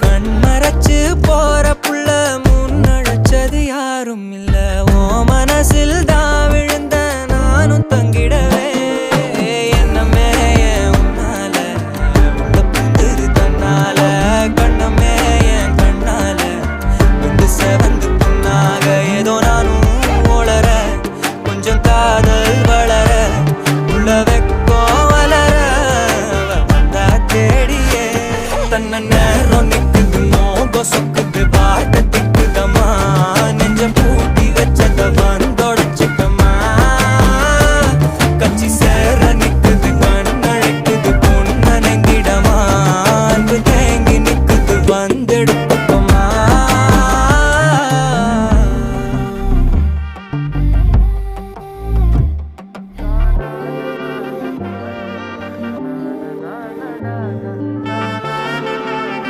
கண்மறைச்சு போற புள்ள முன்னழைச்சது யாரும் இல்ல. ஓ மனசில் தான் விழுந்த நானும் தங்கிடவே என்னமே உன்னால உள்ள புந்துரு தன்னால கண்ணமே என் கண்ணால வந்து செவந்து புண்ணாக ஏதோ நானும் ஓளற கொஞ்சம் காதல் வளர உள்ள வெக்கோ வளர வந்தா தேடியே தன்ன நேரம் நிக்குது மோகம் சொக்குது பாட்ட திக்குதமா